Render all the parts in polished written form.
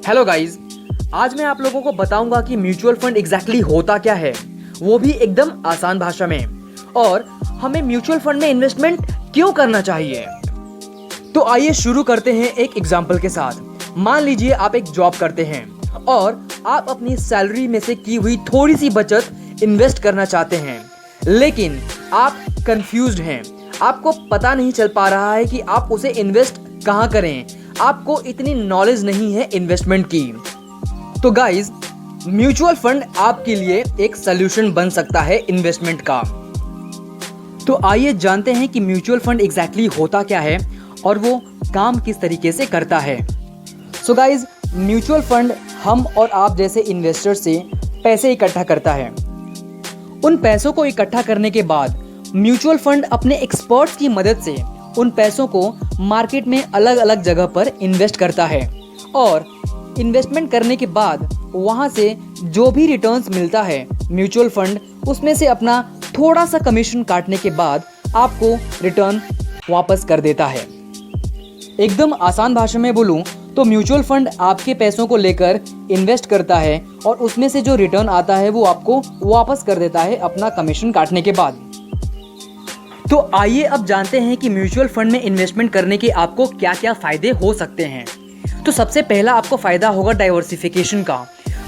Hello guys, आज मैं आप लोगों को बताऊंगा कि म्यूचुअल फंड एग्जैक्टली होता क्या है, वो भी एकदम आसान भाषा में, और हमें म्यूचुअल फंड में इन्वेस्टमेंट क्यों करना चाहिए। तो आइए शुरू करते हैं एक एग्जांपल के साथ। मान लीजिए आप एक जॉब करते हैं और आप अपनी सैलरी में से की हुई थोड़ी सी बचत इन्वेस्ट करना चाहते हैं, लेकिन आप कंफ्यूज्ड हैं। आपको पता नहीं चल पा रहा है कि आप उसे इन्वेस्ट कहाँ करें। आपको इतनी नॉलेज नहीं है इन्वेस्टमेंट की। तो गाइस, म्यूचुअल फंड आपके लिए एक सलूशन बन सकता है इन्वेस्टमेंट का। तो आइए जानते हैं कि म्यूचुअल फंड एग्जैक्टली होता क्या है और वो काम किस तरीके से करता है। सो गाइस, म्यूचुअल फंड हम और आप जैसे इन्वेस्टर से पैसे इकट्ठा करता है। उन पैसों को इकट्ठा करने के बाद म्यूचुअल फंड अपने एक्सपर्ट्स की मदद से उन पैसों को मार्केट में अलग अलग जगह पर इन्वेस्ट करता है, और इन्वेस्टमेंट करने के बाद वहाँ से जो भी रिटर्न्स मिलता है म्यूचुअल फंड उसमें से अपना थोड़ा सा कमीशन काटने के बाद आपको रिटर्न वापस कर देता है। एकदम आसान भाषा में बोलूँ तो म्यूचुअल फंड आपके पैसों को लेकर इन्वेस्ट करता है और उसमें से जो रिटर्न आता है वो आपको वापस कर देता है अपना कमीशन काटने के बाद। तो आइए अब जानते हैं कि म्यूचुअल फंड में इन्वेस्टमेंट करने के आपको क्या क्या फायदे हो सकते हैं। तो सबसे पहला आपको फायदा होगा डाइवर्सिफिकेशन का।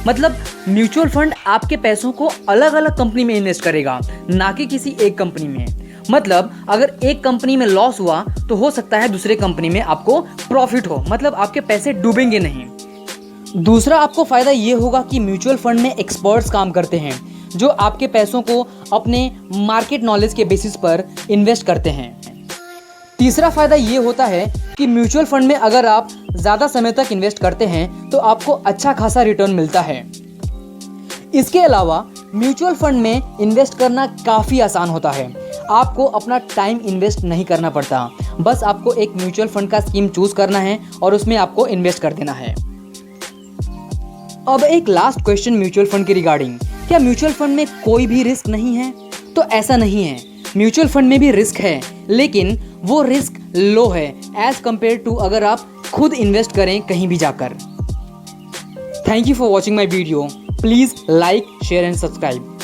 मतलब म्यूचुअल फंड आपके पैसों को अलग अलग कंपनी में इन्वेस्ट करेगा, ना कि किसी एक कंपनी में। मतलब अगर एक कंपनी में लॉस हुआ तो हो सकता है दूसरे कंपनी में आपको प्रॉफिट हो, मतलब आपके पैसे डूबेंगे नहीं। दूसरा आपको फायदा ये होगा कि म्यूचुअल फंड में एक्सपर्ट्स काम करते हैं जो आपके पैसों को अपने मार्केट नॉलेज के बेसिस पर इन्वेस्ट करते हैं। तीसरा फायदा ये होता है कि म्यूचुअल फंड में अगर आप ज़्यादा समय तक इन्वेस्ट करते हैं तो आपको अच्छा खासा रिटर्न मिलता है। इसके अलावा म्यूचुअल फंड में इन्वेस्ट करना काफ़ी आसान होता है। आपको अपना टाइम इन्वेस्ट नहीं करना पड़ता, बस आपको एक म्यूचुअल फंड का स्कीम चूज करना है और उसमें आपको इन्वेस्ट कर देना है। अब एक लास्ट क्वेश्चन म्यूचुअल फंड के रिगार्डिंग, क्या म्यूचुअल फंड में कोई भी रिस्क नहीं है? तो ऐसा नहीं है, म्यूचुअल फंड में भी रिस्क है, लेकिन वो रिस्क लो है एज कंपेयर टू अगर आप खुद इन्वेस्ट करें कहीं भी जाकर। Thank you for watching my video. Please like, share and subscribe.